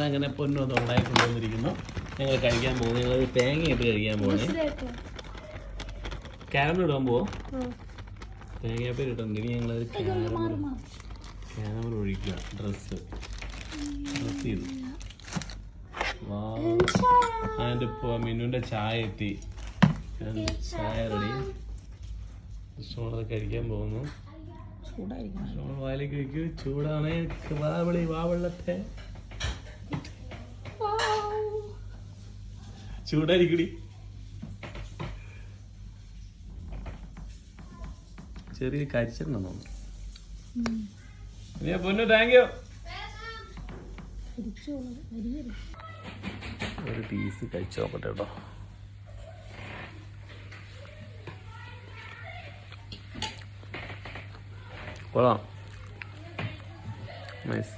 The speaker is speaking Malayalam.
അങ്ങനെ പൊന്നു അത് ഉണ്ടായിക്കൊണ്ടുവന്നിരിക്കുന്നു. ഞങ്ങൾ കഴിക്കാൻ പോകുന്നത് ഞങ്ങൾ തേങ്ങ ഇട്ട് കഴിക്കാൻ പോകണേ. കാരമൽ ഇടാൻ പോവോ? തേങ്ങാപ്പേര് ഇട്ടുണ്ട്. ഇനി ഞങ്ങളത് കാരമൽ ഒഴിക്കുക. ഡ്രസ് ചെയ്തു. അതിൻ്റെ ഇപ്പോൾ മിന്നുവിൻ്റെ ചായ എത്തി. ചായ റെഡി. അത് കഴിക്കാൻ പോകുന്നു. വായിലേക്ക് വയ്ക്കൂ. ചൂടാണ്. വാവെള്ളത്തെ ചൂടായിരിക്കടി. ചെറിയ കരിച്ചിട്ടുണ്ടെന്ന് തോന്നുന്നു. പൊന്നു താങ്ക് യു. ഒരു പീസ് കഴിച്ചു നോക്കട്ടെ കേട്ടോ. കൊള്ളാം. നൈസ്.